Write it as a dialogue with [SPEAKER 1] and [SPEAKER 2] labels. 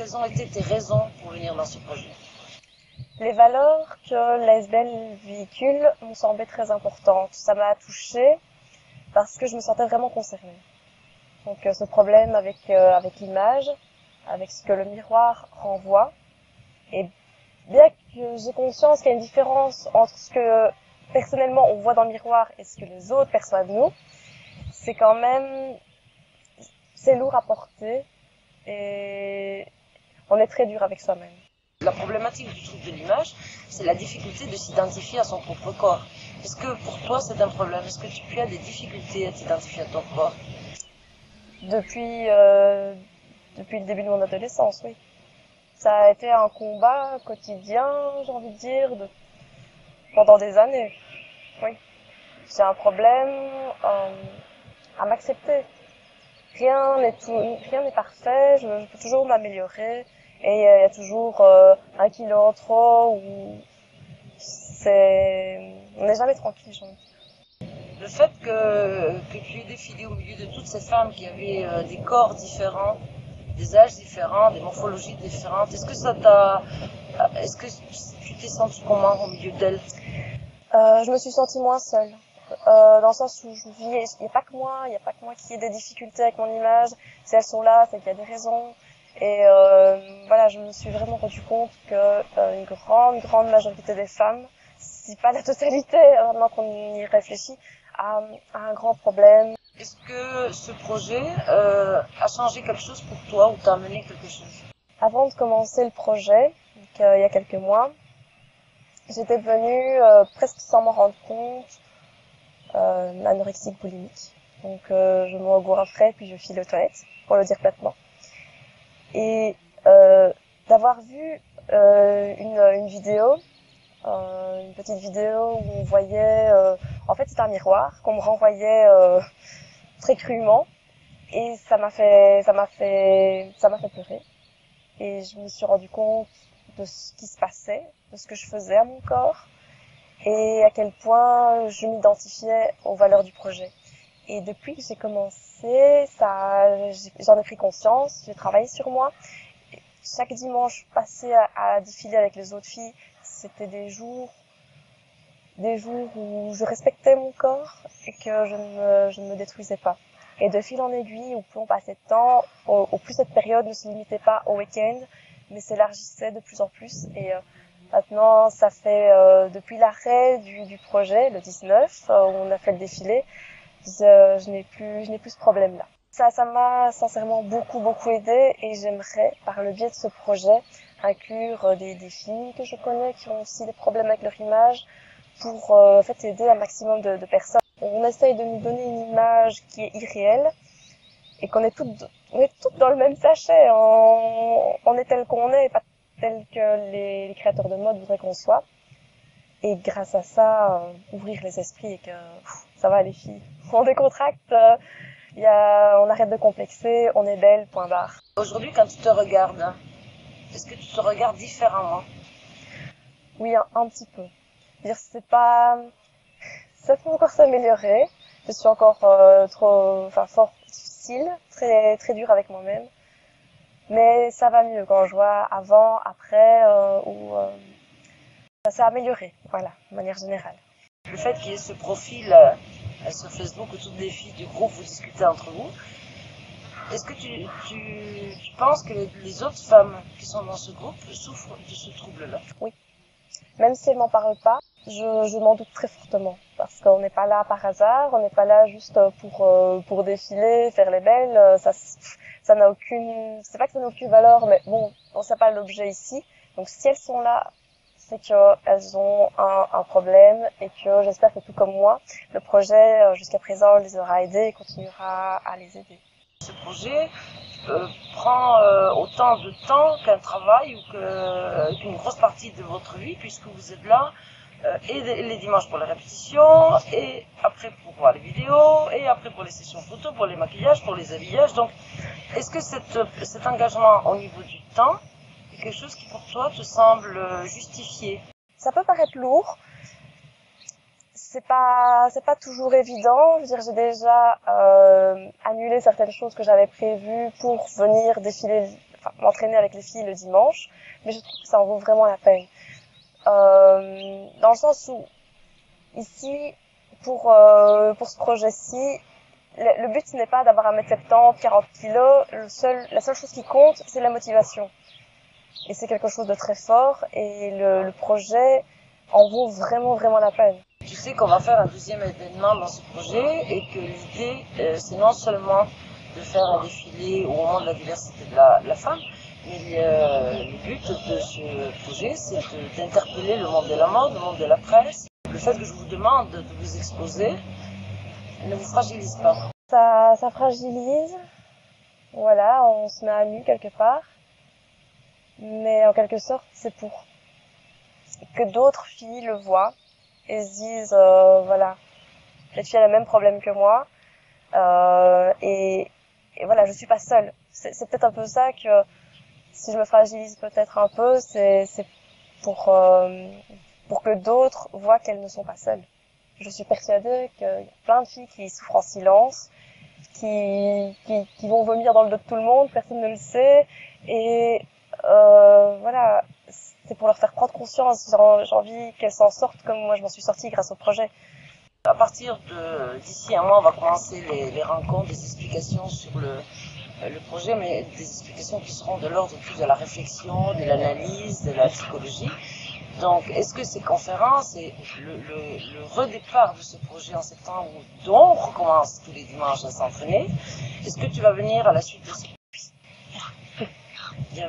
[SPEAKER 1] quelles ont été tes raisons pour venir dans ce projet?
[SPEAKER 2] Les valeurs que l'ASBL véhicule m'ont semblé très importantes. Ça m'a touchée parce que je me sentais vraiment concernée. Donc ce problème avec l'image, avec ce que le miroir renvoie, et bien que j'ai conscience qu'il y a une différence entre ce que personnellement on voit dans le miroir et ce que les autres perçoivent de nous, c'est quand même, c'est lourd à porter et on est très dur avec soi-même.
[SPEAKER 1] La problématique du trouble de l'image, c'est la difficulté de s'identifier à son propre corps. Est-ce que pour toi c'est un problème? Est-ce que tu as des difficultés à t'identifier à ton corps?
[SPEAKER 2] Depuis le début de mon adolescence, oui. Ça a été un combat quotidien, j'ai envie de dire, pendant des années. Oui. J'ai un problème à m'accepter. Rien n'est parfait, je peux toujours m'améliorer. Et il y a toujours un kilo en trop ou on n'est jamais tranquille, j'ai envie de dire.
[SPEAKER 1] Le fait que tu aies défilé au milieu de toutes ces femmes qui avaient des corps différents, des âges différents, des morphologies différentes, est-ce que tu t'es sentie comment au milieu d'elles?
[SPEAKER 2] Je me suis sentie moins seule. Dans le sens où je me dis, il n'y a pas que moi qui ai des difficultés avec mon image. Si elles sont là, c'est qu'il y a des raisons. Et voilà, je me suis vraiment rendu compte que une grande majorité des femmes, si pas la totalité, maintenant qu'on y réfléchit, a un grand problème.
[SPEAKER 1] Est-ce que ce projet a changé quelque chose pour toi ou t'a amené quelque chose?
[SPEAKER 2] Avant de commencer le projet, donc, il y a quelques mois, j'étais devenue presque sans m'en rendre compte anorexique boulimique. Donc je m'engouffrais puis je file aux toilettes, pour le dire platement. Et d'avoir vu une vidéo, une petite vidéo où on voyait, en fait c'était un miroir qu'on me renvoyait très crûment, et ça m'a fait pleurer. Et je me suis rendu compte de ce qui se passait, de ce que je faisais à mon corps, et à quel point je m'identifiais aux valeurs du projet. Et depuis que j'ai commencé, j'en ai pris conscience, j'ai travaillé sur moi. Et chaque dimanche passé à défiler avec les autres filles, c'était des jours où je respectais mon corps et que je ne me détruisais pas. Et de fil en aiguille, au plus on passait de temps, au plus cette période ne se limitait pas au week-end, mais s'élargissait de plus en plus. Et maintenant, ça fait depuis l'arrêt du projet, le 19, où on a fait le défilé, je n'ai plus ce problème-là. Ça m'a sincèrement beaucoup aidé, et j'aimerais, par le biais de ce projet, inclure des filles que je connais qui ont aussi des problèmes avec leur image, pour en fait aider un maximum de personnes. On essaye de nous donner une image qui est irréelle, et on est toutes dans le même sachet. On est tel qu'on est, et pas tel que les créateurs de mode voudraient qu'on soit. Et grâce à ça, ouvrir les esprits, et que ça va les filles, on décontracte, on arrête de complexer, on est belle, point barre.
[SPEAKER 1] Aujourd'hui, quand tu te regardes, est-ce que tu te regardes différemment?
[SPEAKER 2] Oui, un petit peu. Dire ça peut encore s'améliorer. Je suis encore fort difficile, très dure avec moi-même. Mais ça va mieux quand je vois avant, après, ça s'est amélioré, voilà, de manière générale.
[SPEAKER 1] Le fait qu'il y ait ce profil sur Facebook où toutes les filles du groupe vous discutez entre vous, est-ce que tu penses que les autres femmes qui sont dans ce groupe souffrent de ce trouble-là?
[SPEAKER 2] Oui. Même si elles m'en parlent pas, je m'en doute très fortement. Parce qu'on n'est pas là par hasard, on n'est pas là juste pour défiler, faire les belles, ça n'a aucune, c'est pas que ça n'a aucune valeur, mais bon, on sait pas l'objet ici. Donc si elles sont là, c'est qu'elles ont un problème, et que j'espère que tout comme moi, le projet jusqu'à présent les aura aidées et continuera à les aider.
[SPEAKER 1] Ce projet prend autant de temps qu'un travail ou qu'une grosse partie de votre vie, puisque vous êtes là et les dimanches pour les répétitions, et après pour voir les vidéos, et après pour les sessions photos, pour les maquillages, pour les habillages. Donc, est-ce que cet engagement au niveau du temps est quelque chose qui pour toi te semble justifié?
[SPEAKER 2] Ça peut paraître lourd. C'est pas toujours évident. Je veux dire, j'ai déjà annulé certaines choses que j'avais prévues pour venir défiler, m'entraîner avec les filles le dimanche, mais je trouve que ça en vaut vraiment la peine. Dans le sens où, ici, pour ce projet-ci, le but ce n'est pas d'avoir 1m70, 40 kilos, la seule chose qui compte, c'est la motivation. Et c'est quelque chose de très fort, et le projet en vaut vraiment la peine.
[SPEAKER 1] Tu sais qu'on va faire un deuxième événement dans ce projet et que l'idée, c'est non seulement de faire un défilé au moment de la diversité de la femme, mais le but de ce projet, c'est d'interpeller le monde de la mode, le monde de la presse. Le fait que je vous demande de vous exposer ne vous fragilise pas.
[SPEAKER 2] Ça fragilise, voilà, on se met à nu quelque part, mais en quelque sorte, c'est pour que d'autres filles le voient et se disent, voilà, cette fille a le même problème que moi, et voilà, je suis pas seule. C'est peut-être un peu ça que, si je me fragilise peut-être un peu, c'est pour que d'autres voient qu'elles ne sont pas seules. Je suis persuadée qu'il y a plein de filles qui souffrent en silence, qui vont vomir dans le dos de tout le monde, personne ne le sait, et voilà, c'est pour leur faire prendre conscience. J'ai envie qu'elles s'en sortent comme moi je m'en suis sortie grâce au projet.
[SPEAKER 1] À partir d'ici un mois, on va commencer les rencontres, des explications sur le projet, mais des explications qui seront de l'ordre plus de la réflexion, de l'analyse, de la psychologie. Donc, est-ce que ces conférences et le redépart de ce projet en septembre, dont on recommence tous les dimanches à s'entraîner, est-ce que tu vas venir à la suite de ce... Bien.